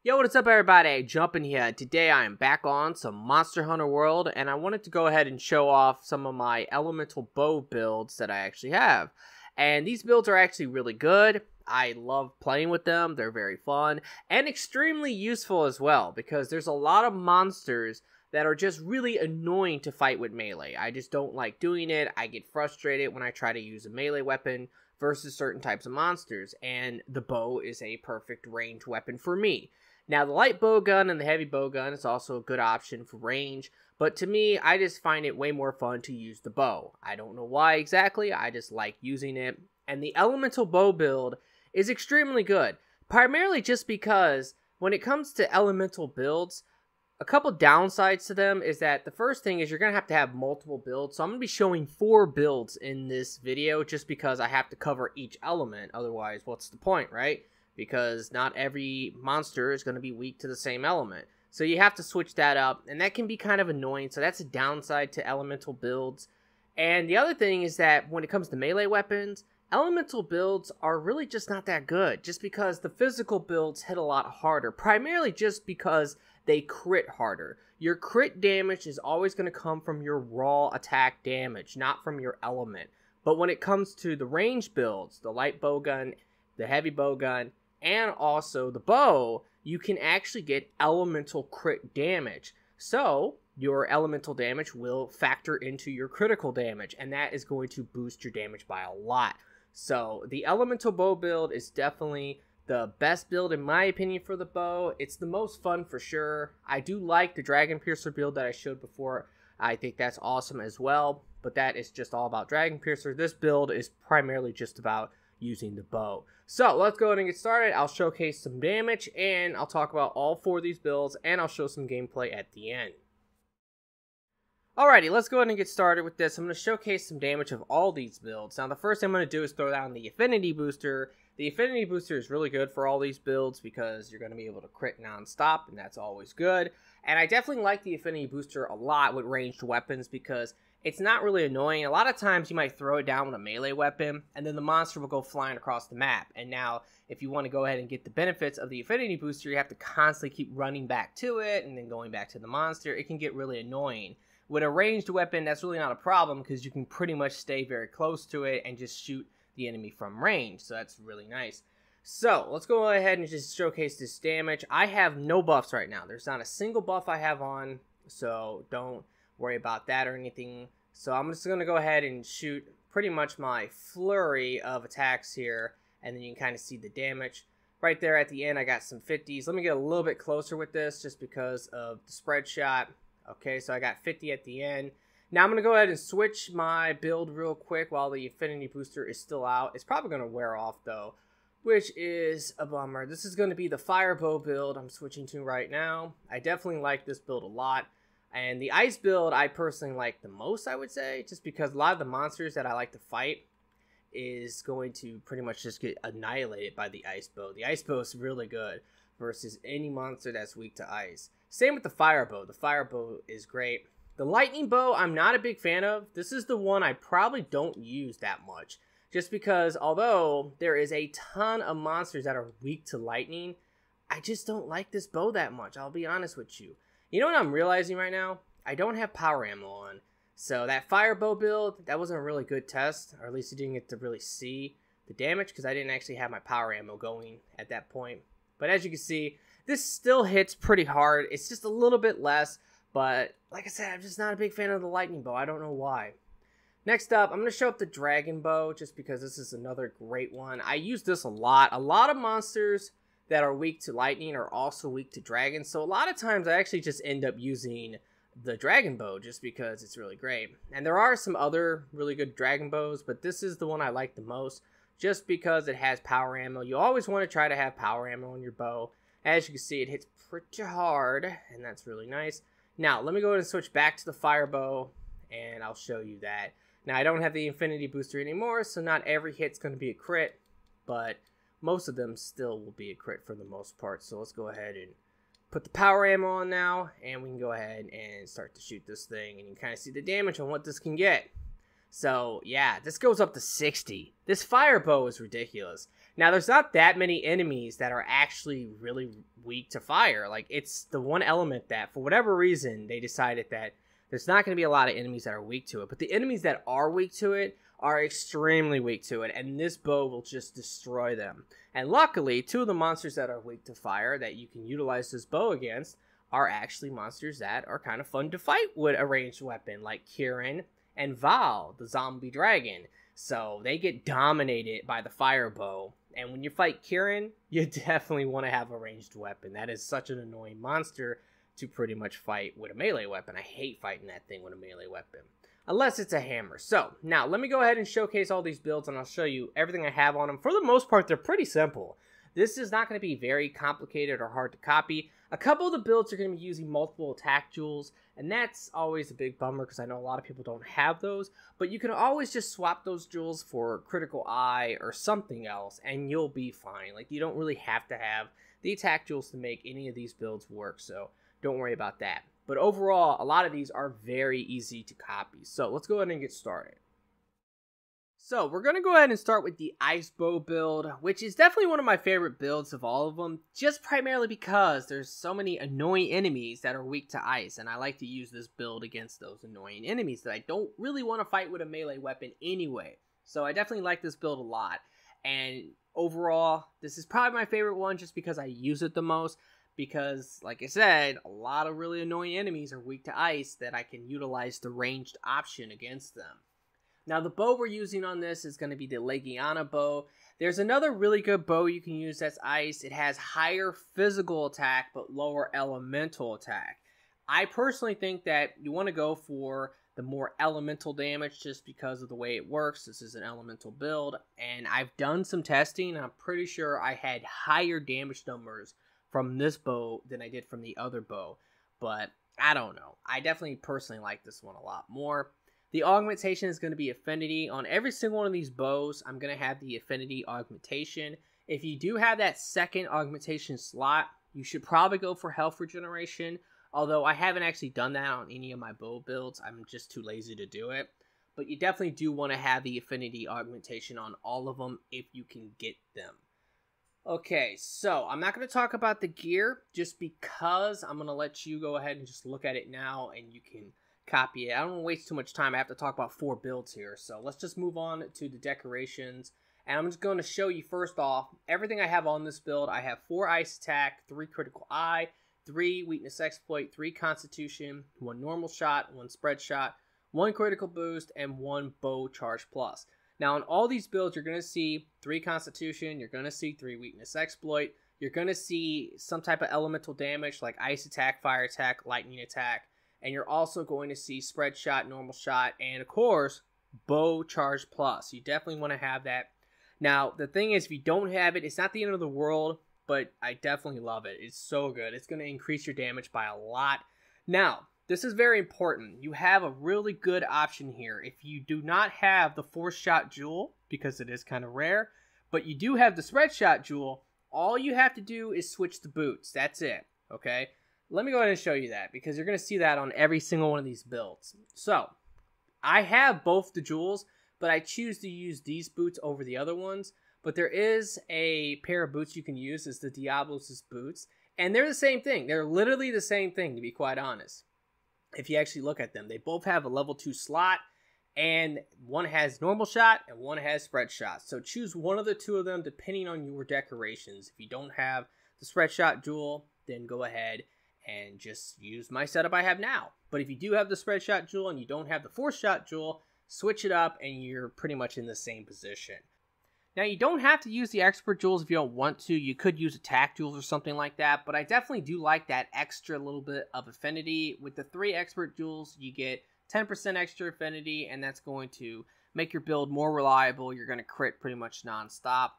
Yo, what is up everybody? Jumping here. Today I am back on some Monster Hunter World, and I wanted to go ahead and show off some of my elemental bow builds that I actually have. And these builds are actually really good. I love playing with them. They're very fun and extremely useful as well, because there's a lot of monsters that are just really annoying to fight with melee. I just don't like doing it. I get frustrated when I try to use a melee weapon versus certain types of monsters, and the bow is a perfect ranged weapon for me. Now, the light bow gun and the heavy bow gun is also a good option for range, but to me, I just find it way more fun to use the bow. I don't know why exactly, I just like using it. And the elemental bow build is extremely good, primarily just because when it comes to elemental builds, a couple downsides to them is that the first thing is you're going to have multiple builds. So I'm going to be showing 4 builds in this video just because I have to cover each element. Otherwise, what's the point, right? Because not every monster is going to be weak to the same element. So you have to switch that up, and that can be kind of annoying. So that's a downside to elemental builds. And the other thing is that when it comes to melee weapons, elemental builds are really just not that good, just because the physical builds hit a lot harder, primarily just because they crit harder. Your crit damage is always going to come from your raw attack damage, not from your element. But when it comes to the range builds, the light bow gun, the heavy bow gun, and also the bow, you can actually get elemental crit damage. So your elemental damage will factor into your critical damage, and that is going to boost your damage by a lot. So the elemental bow build is definitely the best build in my opinion for the bow. It's the most fun for sure. I do like the Dragon Piercer build that I showed before. I think that's awesome as well, but that is just all about Dragon Piercer. This build is primarily just about using the bow. So let's go ahead and get started. I'll showcase some damage, and I'll talk about all 4 of these builds, and I'll show some gameplay at the end. Alrighty, let's go ahead and get started with this. I'm going to showcase some damage of all these builds. Now, the first thing I'm going to do is throw down the Affinity Booster. The Affinity Booster is really good for all these builds because you're going to be able to crit non-stop, and that's always good. And I definitely like the Affinity Booster a lot with ranged weapons because it's not really annoying. A lot of times you might throw it down with a melee weapon, and then the monster will go flying across the map. And now, if you want to go ahead and get the benefits of the Affinity Booster, you have to constantly keep running back to it, and then going back to the monster. It can get really annoying. With a ranged weapon, that's really not a problem because you can pretty much stay very close to it and just shoot the enemy from range. So that's really nice. So let's go ahead and just showcase this damage. I have no buffs right now. There's not a single buff I have on, so don't worry about that or anything. So I'm just going to go ahead and shoot pretty much my flurry of attacks here, and then you can kind of see the damage. Right there at the end, I got some 50s. Let me get a little bit closer with this just because of the spread shot. Okay, so I got 50 at the end. Now I'm going to go ahead and switch my build real quick while the Affinity Booster is still out. It's probably going to wear off though, which is a bummer. This is going to be the Firebow build I'm switching to right now. I definitely like this build a lot. And the Ice build I personally like the most, I would say, just because a lot of the monsters that I like to fight is going to pretty much just get annihilated by the Ice bow. The Ice bow is really good versus any monster that's weak to ice. Same with the Firebow. The Firebow is great. The Lightning bow I'm not a big fan of. This is the one I probably don't use that much, just because although there is a ton of monsters that are weak to lightning, I just don't like this bow that much. I'll be honest with you. You know what I'm realizing right now? I don't have power ammo on. So that Firebow build, that wasn't a really good test, or at least you didn't get to really see the damage because I didn't actually have my power ammo going at that point. But as you can see, this still hits pretty hard. It's just a little bit less, but like I said, I'm just not a big fan of the Lightning bow. I don't know why. Next up, I'm going to show up the Dragon bow just because this is another great one. I use this a lot. A lot of monsters that are weak to lightning are also weak to dragon. So a lot of times I actually just end up using the Dragon bow just because it's really great. And there are some other really good dragon bows, but this is the one I like the most just because it has power ammo. You always want to try to have power ammo on your bow. As you can see, it hits pretty hard, and that's really nice. Now, let me go ahead and switch back to the Firebow, and I'll show you that. Now, I don't have the Infinity Booster anymore, so not every hit's going to be a crit, but most of them still will be a crit for the most part. So let's go ahead and put the power ammo on now, and we can go ahead and start to shoot this thing, and you can kind of see the damage on what this can get. So yeah, this goes up to 60. This fire bow is ridiculous. Now there's not that many enemies that are actually really weak to fire. Like, it's the one element that for whatever reason they decided that there's not going to be a lot of enemies that are weak to it. But the enemies that are weak to it are extremely weak to it, and this bow will just destroy them. And luckily, two of the monsters that are weak to fire that you can utilize this bow against are actually monsters that are kind of fun to fight with a ranged weapon, like Kieran and Val, the zombie dragon. So they get dominated by the fire bow. And when you fight Kieran, you definitely want to have a ranged weapon. That is such an annoying monster to pretty much fight with a melee weapon. I hate fighting that thing with a melee weapon, unless it's a hammer. So now let me go ahead and showcase all these builds, and I'll show you everything I have on them. For the most part, they're pretty simple. This is not going to be very complicated or hard to copy. A couple of the builds are going to be using multiple attack jewels, and that's always a big bummer because I know a lot of people don't have those. But you can always just swap those jewels for critical eye or something else, and you'll be fine. Like, you don't really have to have the attack jewels to make any of these builds work, so don't worry about that. But overall, a lot of these are very easy to copy. So let's go ahead and get started. So we're going to go ahead and start with the Iceboat build, which is definitely one of my favorite builds of all of them, just primarily because there's so many annoying enemies that are weak to ice, and I like to use this build against those annoying enemies that I don't really want to fight with a melee weapon anyway. So I definitely like this build a lot, and overall, this is probably my favorite one just because I use it the most. Because, like I said, a lot of really annoying enemies are weak to ice that I can utilize the ranged option against them. Now, the bow we're using on this is going to be the Legiana bow. There's another really good bow you can use that's ice. It has higher physical attack, but lower elemental attack. I personally think that you want to go for the more elemental damage just because of the way it works. This is an elemental build, and I've done some testing, and I'm pretty sure I had higher damage numbers from this bow than I did from the other bow, but I don't know. I definitely personally like this one a lot more. The augmentation is going to be affinity. On every single one of these bows, I'm going to have the affinity augmentation. If you do have that second augmentation slot, you should probably go for health regeneration, although I haven't actually done that on any of my bow builds. I'm just too lazy to do it. But you definitely do want to have the affinity augmentation on all of them if you can get them. Okay, so I'm not going to talk about the gear just because I'm going to let you go ahead and just look at it now and you can copy it. I don't want to waste too much time. I have to talk about 4 builds here. So let's just move on to the decorations. And I'm just going to show you first off everything I have on this build. I have 4 ice attack, 3 critical eye, 3 weakness exploit, 3 constitution, 1 normal shot, 1 spread shot, 1 critical boost, and 1 bow charge plus. Now, in all these builds, you're going to see 3 Constitution, you're going to see 3 Weakness Exploit, you're going to see some type of elemental damage like Ice Attack, Fire Attack, Lightning Attack, and you're also going to see Spread Shot, Normal Shot, and of course, Bow Charge Plus. You definitely want to have that. Now, the thing is, if you don't have it, it's not the end of the world, but I definitely love it. It's so good. It's going to increase your damage by a lot. Now, this is very important. You have a really good option here. If you do not have the Force Shot Jewel, because it is kind of rare, but you do have the Spread Shot Jewel, all you have to do is switch the boots. That's it, okay? Let me go ahead and show you that, because you're going to see that on every single one of these builds. So, I have both the jewels, but I choose to use these boots over the other ones. But there is a pair of boots you can use. It's the Diablos' boots. And they're the same thing. They're literally the same thing, to be quite honest. If you actually look at them, they both have a level 2 slot, and one has normal shot and one has spread shot. So choose one of the two of them depending on your decorations. If you don't have the spread shot jewel, then go ahead and just use my setup I have now. But if you do have the spread shot jewel and you don't have the force shot jewel, switch it up and you're pretty much in the same position. Now, you don't have to use the expert jewels if you don't want to. You could use attack jewels or something like that, but I definitely do like that extra little bit of affinity. With the 3 expert jewels, you get 10% extra affinity, and that's going to make your build more reliable. You're going to crit pretty much non-stop.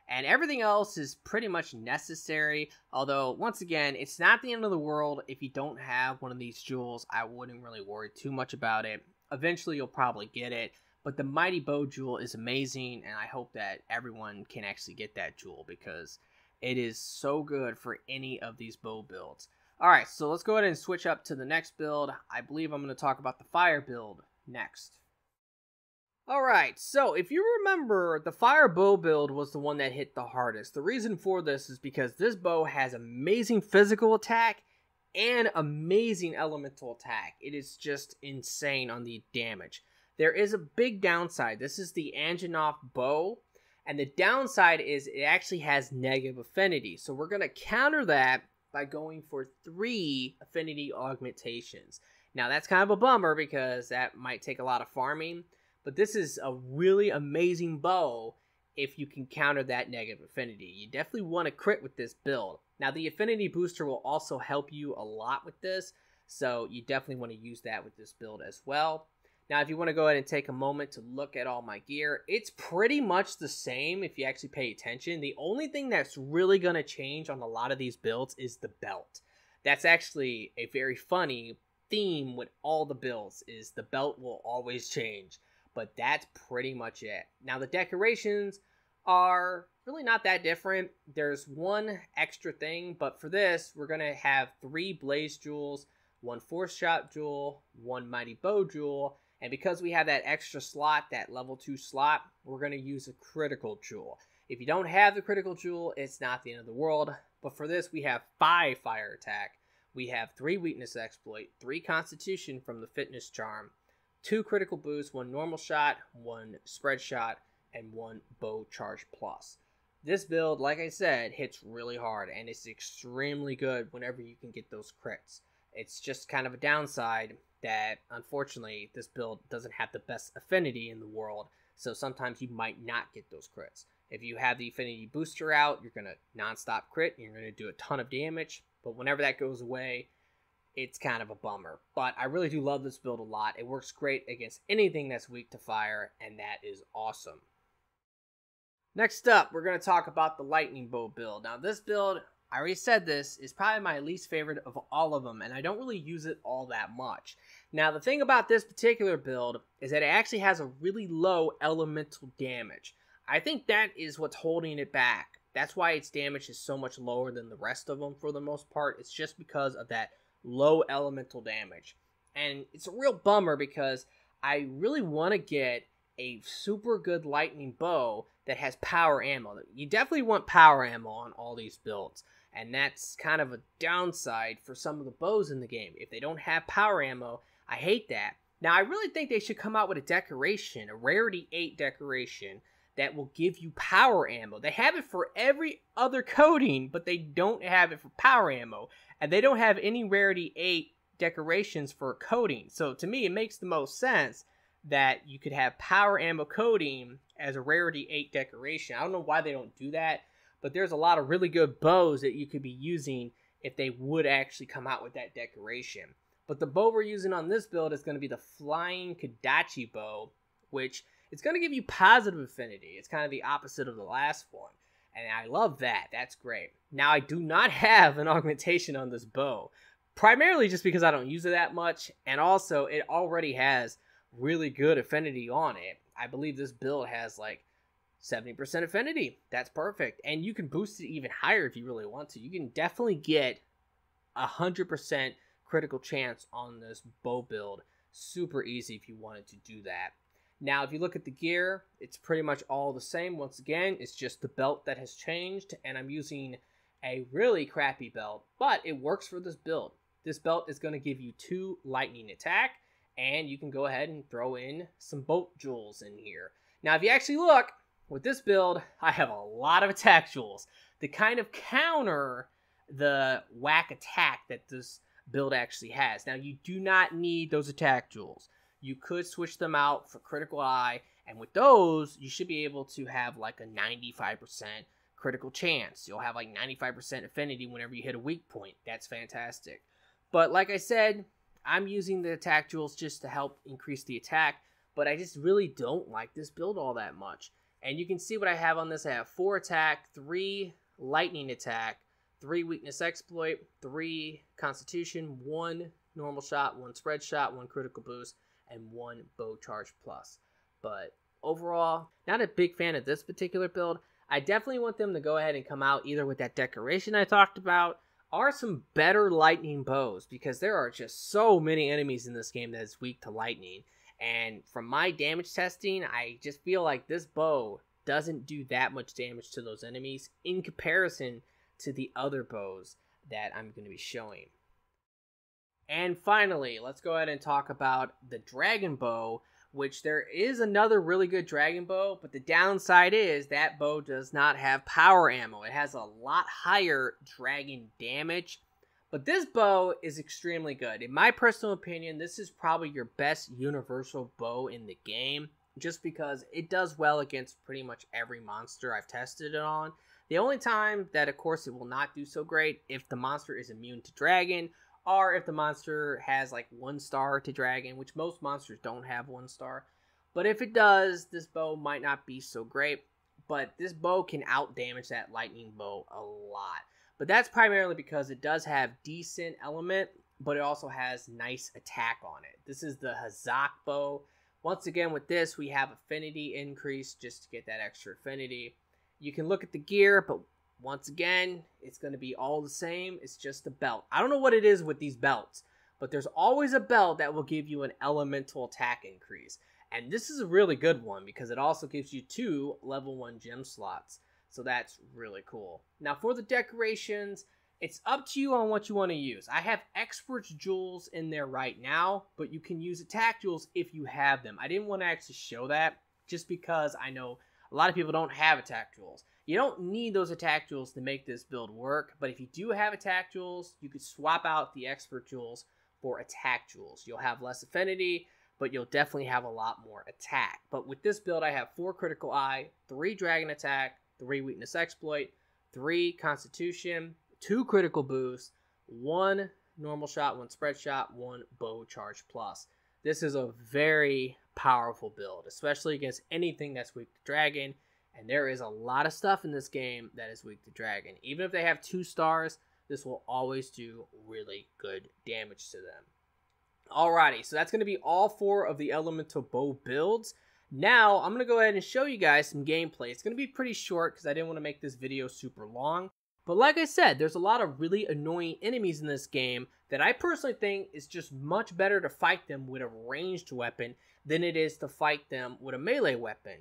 And everything else is pretty much necessary, although, once again, it's not the end of the world if you don't have one of these jewels. I wouldn't really worry too much about it. Eventually, you'll probably get it. But the Mighty Bow Jewel is amazing, and I hope that everyone can actually get that jewel because it is so good for any of these bow builds. Alright, so let's go ahead and switch up to the next build. I believe I'm going to talk about the fire build next. Alright, so if you remember, the fire bow build was the one that hit the hardest. The reason for this is because this bow has amazing physical attack and amazing elemental attack. It is just insane on the damage. There is a big downside. This is the Anjanoth bow, and the downside is it actually has negative affinity. So we're going to counter that by going for 3 affinity augmentations. Now that's kind of a bummer because that might take a lot of farming, but this is a really amazing bow if you can counter that negative affinity. You definitely want to crit with this build. Now the affinity booster will also help you a lot with this, so you definitely want to use that with this build as well. Now if you want to go ahead and take a moment to look at all my gear, it's pretty much the same if you actually pay attention. The only thing that's really going to change on a lot of these builds is the belt. That's actually a very funny theme with all the builds, is the belt will always change. But that's pretty much it. Now the decorations are really not that different. There's one extra thing, but for this, we're going to have 3 blaze jewels, 1 force shot jewel, 1 mighty bow jewel, and because we have that extra slot, that level 2 slot, we're going to use a critical jewel. If you don't have the critical jewel, it's not the end of the world, but for this, we have 5 fire attack, we have 3 weakness exploit, 3 constitution from the fitness charm, 2 critical boosts, 1 normal shot, 1 spread shot, and 1 bow charge plus. This build, like I said, hits really hard, and it's extremely good whenever you can get those crits. It's just kind of a downside that, unfortunately, this build doesn't have the best affinity in the world, so sometimes you might not get those crits. If you have the affinity booster out, you're going to non-stop crit, and you're going to do a ton of damage, but whenever that goes away, it's kind of a bummer. But I really do love this build a lot. It works great against anything that's weak to fire, and that is awesome. Next up, we're going to talk about the lightning bow build. Now this build, I already said this, is probably my least favorite of all of them, and I don't really use it all that much. Now the thing about this particular build is that it actually has a really low elemental damage. I think that is what's holding it back. That's why its damage is so much lower than the rest of them for the most part. It's just because of that low elemental damage. And it's a real bummer because I really want to get a super good lightning bow that has power ammo. You definitely want power ammo on all these builds, and that's kind of a downside for some of the bows in the game. If they don't have power ammo, I hate that. Now I really think they should come out with a decoration, a rarity 8 decoration that will give you power ammo. They have it for every other coating, but they don't have it for power ammo. And they don't have any rarity 8 decorations for coating. So to me, it makes the most sense that you could have power ammo coating as a rarity 8 decoration. I don't know why they don't do that, but there's a lot of really good bows that you could be using if they would actually come out with that decoration. But the bow we're using on this build is going to be the Flying Kodachi bow, which it's going to give you positive affinity. It's kind of the opposite of the last one. And I love that. That's great. Now, I do not have an augmentation on this bow. Primarily just because I don't use it that much. And also, it already has really good affinity on it. I believe this build has like 70% affinity. That's perfect. And you can boost it even higher if you really want to. You can definitely get 100% critical chance on this bow build. Super easy if you wanted to do that. Now, if you look at the gear, it's pretty much all the same. Once again, it's just the belt that has changed, and I'm using a really crappy belt, but it works for this build. This belt is going to give you 2 lightning attack, and you can go ahead and throw in some boat jewels in here. Now, if you actually look, with this build, I have a lot of attack jewels to kind of counter the whack attack that this build actually has. Now, you do not need those attack jewels. You could switch them out for critical eye, and with those, you should be able to have like a 95% critical chance. You'll have like 95% affinity whenever you hit a weak point. That's fantastic. But like I said, I'm using the attack jewels just to help increase the attack, but I just really don't like this build all that much. And you can see what I have on this. I have 4 attack, 3 lightning attack, 3 weakness exploit, 3 constitution, 1 normal shot, 1 spread shot, 1 critical boost, and 1 bow charge plus. But overall, not a big fan of this particular build. I definitely want them to go ahead and come out either with that decoration I talked about or some better lightning bows, because there are just so many enemies in this game that is weak to lightning. And from my damage testing, I just feel like this bow doesn't do that much damage to those enemies in comparison to the other bows that I'm going to be showing. And finally, let's go ahead and talk about the dragon bow, which there is another really good dragon bow, but the downside is that bow does not have power ammo. It has a lot higher dragon damage, but this bow is extremely good. In my personal opinion, this is probably your best universal bow in the game, just because it does well against pretty much every monster I've tested it on. The only time that, of course, it will not do so great if the monster is immune to dragon, or if the monster has like 1 star to dragon, which most monsters don't have 1 star. But if it does, this bow might not be so great. But this bow can out damage that lightning bow a lot. But that's primarily because it does have decent element, but it also has nice attack on it. This is the Hazak bow. Once again, with this, we have affinity increase just to get that extra affinity. You can look at the gear, but once again, it's going to be all the same. It's just the belt. I don't know what it is with these belts, but there's always a belt that will give you an elemental attack increase. And this is a really good one because it also gives you 2 level 1 gem slots. So that's really cool. Now for the decorations, it's up to you on what you want to use. I have Expert's Jewels in there right now, but you can use attack jewels if you have them. I didn't want to actually show that just because I know a lot of people don't have attack jewels. You don't need those attack jewels to make this build work, but if you do have attack jewels, you could swap out the Expert Jewels for attack jewels. You'll have less affinity, but you'll definitely have a lot more attack. But with this build, I have 4 critical eye, 3 dragon attack, 3 weakness exploit, 3 constitution, 2 critical boost, 1 normal shot, 1 spread shot, 1 bow charge plus. This is a very powerful build, especially against anything that's weak to dragon. And there is a lot of stuff in this game that is weak to dragon. Even if they have 2 stars, this will always do really good damage to them. Alrighty, so that's going to be all 4 of the elemental bow builds. Now, I'm going to go ahead and show you guys some gameplay. It's going to be pretty short because I didn't want to make this video super long. But like I said, there's a lot of really annoying enemies in this game that I personally think is just much better to fight them with a ranged weapon than it is to fight them with a melee weapon.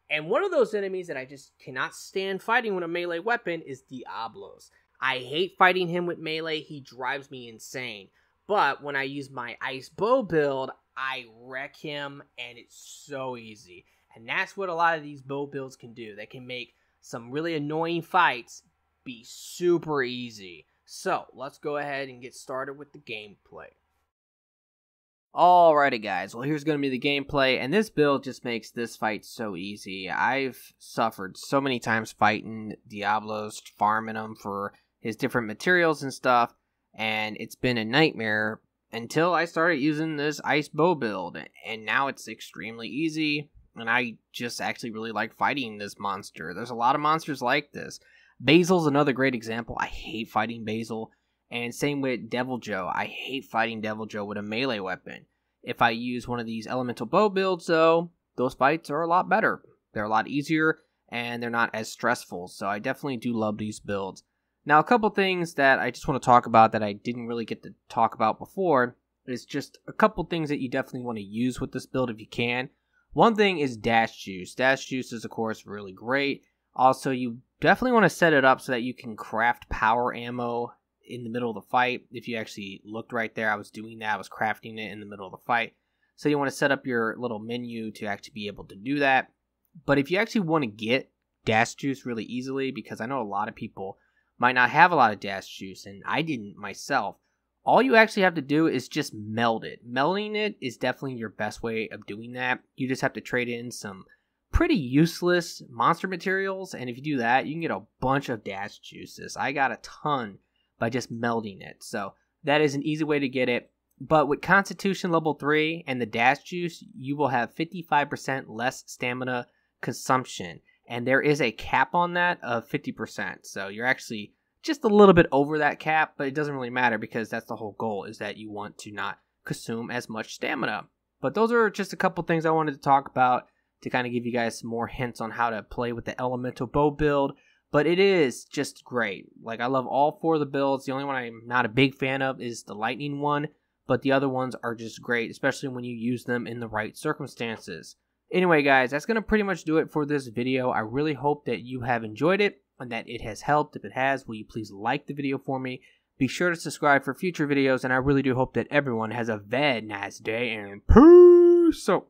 And one of those enemies that I just cannot stand fighting with a melee weapon is Diablos. I hate fighting him with melee. He drives me insane. But when I use my ice bow build, I wreck him and it's so easy. And that's what a lot of these bow builds can do. They can make some really annoying fights be super easy. So let's go ahead and get started with the gameplay. Alrighty guys, well here's going to be the gameplay, and this build just makes this fight so easy. I've suffered so many times fighting Diablos, farming them for his different materials and stuff, and it's been a nightmare until I started using this ice bow build, and now it's extremely easy, and I just actually really like fighting this monster. There's a lot of monsters like this. Basil's another great example. I hate fighting Basil. And same with Devil Joe. I hate fighting Devil Joe with a melee weapon. If I use one of these elemental bow builds, though, those fights are a lot better. They're a lot easier, and they're not as stressful. So I definitely do love these builds. Now, a couple things that I just want to talk about that I didn't really get to talk about before is just a couple things that you definitely want to use with this build if you can. One thing is dash juice. Dash juice is, of course, really great. Also, you definitely want to set it up so that you can craft power ammo in the middle of the fight. If you actually looked right there, I was doing that. I was crafting it in the middle of the fight. So you want to set up your little menu to actually be able to do that. But if you actually want to get dash juice really easily, because I know a lot of people might not have a lot of dash juice, and I didn't myself, all you actually have to do is just meld it. Melding it is definitely your best way of doing that. You just have to trade in some pretty useless monster materials, and if you do that, you can get a bunch of dash juices. I got a ton by just melding it. So that is an easy way to get it. But with Constitution level 3 and the dash juice, you will have 55% less stamina consumption. And there is a cap on that of 50%. So you're actually just a little bit over that cap, but it doesn't really matter because that's the whole goal, is that you want to not consume as much stamina. But those are just a couple things I wanted to talk about to kind of give you guys some more hints on how to play with the elemental bow build. But it is just great. Like, I love all 4 of the builds. The only one I'm not a big fan of is the lightning one. but the other ones are just great, especially when you use them in the right circumstances. Anyway, guys, that's going to pretty much do it for this video. I really hope that you have enjoyed it and that it has helped. If it has, will you please like the video for me? Be sure to subscribe for future videos, and I really do hope that everyone has a very nice day, and peace out.